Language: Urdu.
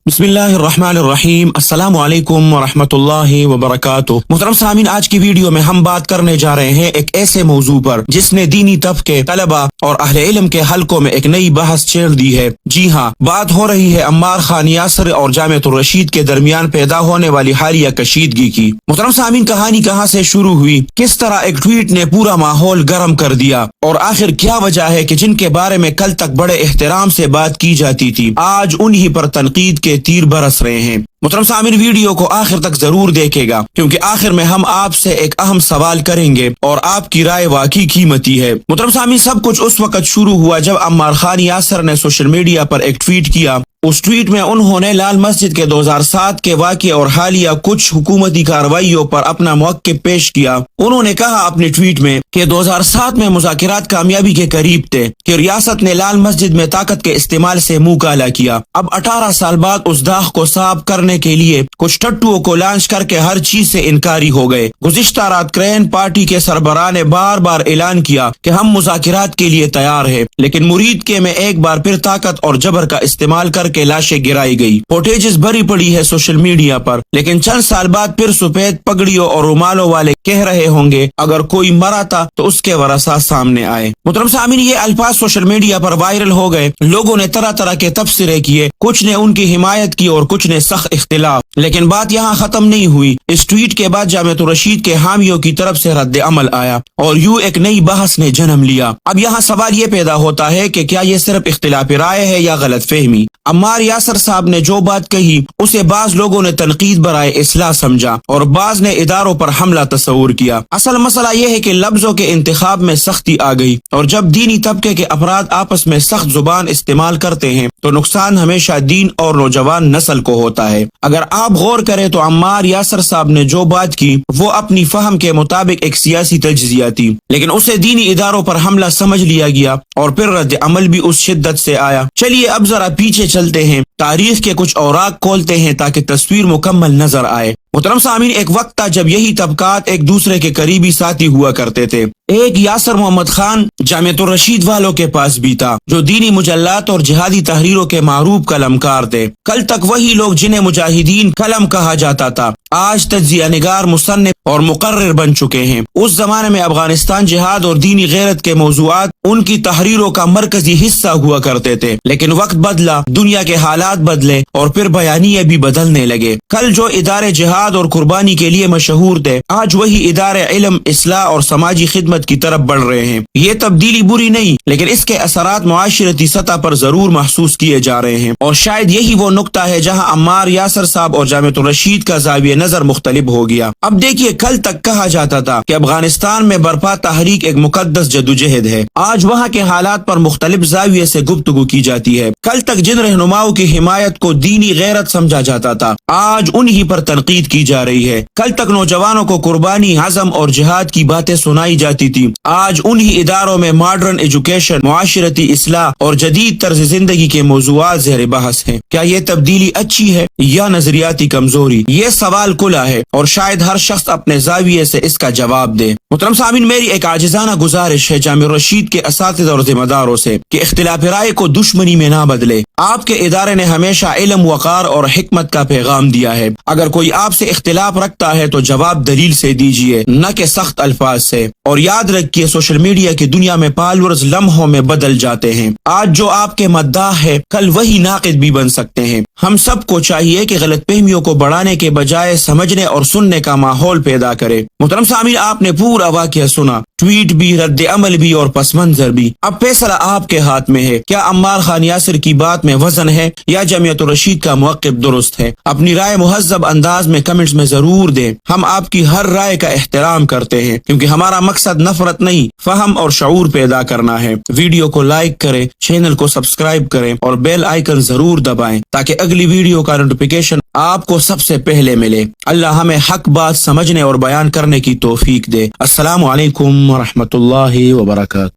بسم اللہ الرحمن الرحیم، السلام علیکم ورحمۃ اللہ وبرکاتہ۔ محترم سامعین، آج کی ویڈیو میں ہم بات کرنے جا رہے ہیں ایک ایسے موضوع پر جس نے دینی طبقے، طلباء اور اہل علم کے حلقوں میں ایک نئی بحث چھیڑ دی ہے۔ جی ہاں، بات ہو رہی ہے عمار خان یاسر اور جامعۃ الرشید کے درمیان پیدا ہونے والی حالیہ کشیدگی کی۔ محترم سامعین، کہانی کہاں سے شروع ہوئی، کس طرح ایک ٹویٹ نے پورا ماحول گرم کر دیا، اور آخر کیا وجہ ہے کہ جن کے بارے میں کل تک بڑے احترام سے بات کی جاتی تھی آج انہی پر تنقید کے تیر برس رہے ہیں۔ محترم سامعین، ویڈیو کو آخر تک ضرور دیکھے گا، کیونکہ آخر میں ہم آپ سے ایک اہم سوال کریں گے اور آپ کی رائے واقعی قیمتی ہے۔ محترم سامعین، سب کچھ اس وقت شروع ہوا جب عمار خان یاسر نے سوشل میڈیا پر ایک ٹویٹ کیا۔ اس ٹویٹ میں انہوں نے لال مسجد کے 2007 کے واقعے اور حالیہ کچھ حکومتی کارروائیوں پر اپنا موقف پیش کیا۔ انہوں نے کہا اپنے ٹویٹ میں کہ 2007 میں مذاکرات کامیابی کے قریب تھے کہ ریاست نے لال مسجد میں طاقت کے استعمال سے منہ کالا کیا۔ اب 18 سال بعد اس داغ کو صاف کرنے کے لیے کچھ ٹٹوؤں کو لانچ کر کے ہر چیز سے انکاری ہو گئے۔ گزشتہ رات کرین پارٹی کے سربراہ نے بار بار اعلان کیا کہ ہم مذاکرات کے لیے تیار ہیں، لیکن مرید کے میں ایک بار پھر طاقت اور جبر کا استعمال کر کے لاشیں گرائی گئی۔ فوٹیجز بھری پڑی ہے سوشل میڈیا پر، لیکن چند سال بعد پھر سفید پگڑیوں اور رومالوں والے کہہ رہے ہوں گے اگر کوئی مرا تھا تو اس کے ورثاء سامنے آئے۔ محترم سامعین، یہ الفاظ سوشل میڈیا پر وائرل ہو گئے، لوگوں نے طرح طرح کے تبصرے کیے، کچھ نے ان کی حمایت کی اور کچھ نے سخت اختلاف۔ لیکن بات یہاں ختم نہیں ہوئی۔ اس ٹویٹ کے بعد جامعۃ الرشید کے حامیوں کی طرف سے رد عمل آیا اور یوں ایک نئی بحث نے جنم لیا۔ اب یہاں سوال یہ پیدا ہوتا ہے کہ کیا یہ صرف اختلاف رائے ہے یا غلط فہمی؟ عمار یاسر صاحب نے جو بات کہی اسے بعض لوگوں نے تنقید برائے اصلاح سمجھا اور بعض نے اداروں پر حملہ تصور کیا۔ اصل مسئلہ یہ ہے کہ لفظوں کے انتخاب میں سختی آ گئی، اور جب دینی طبقے کے افراد آپس میں سخت زبان استعمال کرتے ہیں تو نقصان ہمیشہ دین اور نوجوان نسل کو ہوتا ہے۔ اگر آپ غور کریں تو عمار یاسر صاحب نے جو بات کی وہ اپنی فہم کے مطابق ایک سیاسی تجزیہ تھی، لیکن اسے دینی اداروں پر حملہ سمجھ لیا گیا اور پھر رد عمل بھی اس شدت سے آیا۔ چلیے اب ذرا پیچھے چلتے ہیں، تاریخ کے کچھ اوراق کھولتے ہیں تاکہ تصویر مکمل نظر آئے۔ محترم سامعین، ایک وقت تھا جب یہی طبقات ایک دوسرے کے قریبی ساتھی ہوا کرتے تھے۔ ایک یاسر محمد خان جامعۃ الرشید والوں کے پاس بھی تھا جو دینی مجلات اور جہادی تحریروں کے معروف قلمکار تھے۔ کل تک وہی لوگ جنہیں مجاہدین قلم کہا جاتا تھا آج تجزیہ نگار، مصنف اور مقرر بن چکے ہیں۔ اس زمانے میں افغانستان جہاد اور دینی غیرت کے موضوعات ان کی تحریروں کا مرکزی حصہ ہوا کرتے تھے، لیکن وقت بدلا، دنیا کے حالات بدلے اور پھر بیانیے بھی بدلنے لگے۔ کل جو ادارے جہاد اور قربانی کے لیے مشہور تھے آج وہی ادارے علم، اصلاح اور سماجی خدمت کی طرف بڑھ رہے ہیں۔ یہ تبدیلی بری نہیں، لیکن اس کے اثرات معاشرتی سطح پر ضرور محسوس کیے جا رہے ہیں، اور شاید یہی وہ نقطہ ہے جہاں عمار یاسر صاحب اور جامعۃ الرشید کا زاویہ نظر مختلف ہو گیا۔ اب دیکھیے، کل تک کہا جاتا تھا کہ افغانستان میں برپا تحریک ایک مقدس جدوجہد ہے، آج وہاں کے حالات پر مختلف زاویے سے گفتگو کی جاتی ہے۔ کل تک جن رہنماؤں کی حمایت کو دینی غیرت سمجھا جاتا تھا آج انہی پر تنقید کی جا رہی ہے۔ کل تک نوجوانوں کو قربانی، عزم اور جہاد کی باتیں سنائی جاتی تھی آج انہی اداروں میں ماڈرن ایجوکیشن، معاشرتی اصلاح اور جدید طرز زندگی کے موضوعات زیر بحث ہیں۔ کیا یہ تبدیلی اچھی ہے یا نظریاتی کمزوری؟ یہ سوال کھلا ہے اور شاید ہر شخص اپنے زاویے سے اس کا جواب دے۔ محترم سامعین، میری ایک عاجزانہ گزارش ہے جامعہ الرشید کے اساتذہ اور ذمہ داروں سے کہ اختلاف رائے کو دشمنی میں نہ بدلے۔ آپ کے ادارے نے ہمیشہ علم، وقار اور حکمت کا پیغام دیا ہے۔ اگر کوئی آپ سے اختلاف رکھتا ہے تو جواب دلیل سے دیجیے، نہ کہ سخت الفاظ سے۔ اور یاد رکھیے، سوشل میڈیا کی دنیا میں فالورز لمحوں میں بدل جاتے ہیں۔ آج جو آپ کے مداح ہے کل وہی ناقد بھی بن سکتے ہیں۔ ہم سب کو چاہیے کہ غلط فہمیوں کو بڑھانے کے بجائے سمجھنے اور سننے کا ماحول پیدا کرے۔ محترم سامعین، آپ نے پورا واقعہ سنا، ٹویٹ بھی، رد عمل بھی اور پس منظر بھی۔ اب فیصلہ آپ کے ہاتھ میں ہے، کیا عمار خان یاسر کی بات میں وزن ہے یا جامعۃ الرشید کا موقف درست ہے؟ اپنی رائے مہذب انداز میں کمنٹس میں ضرور دیں۔ ہم آپ کی ہر رائے کا احترام کرتے ہیں، کیونکہ ہمارا مقصد نفرت نہیں، فہم اور شعور پیدا کرنا ہے۔ ویڈیو کو لائک کریں، چینل کو سبسکرائب کریں اور بیل آئیکن ضرور دبائیں تاکہ اگلی ویڈیو کا نوٹیفیکیشن آپ کو سب سے پہلے ملے۔ اللہ ہمیں حق بات سمجھنے اور بیان کرنے کی توفیق دے۔ السلام علیکم ورحمۃ اللہ وبرکاتہ۔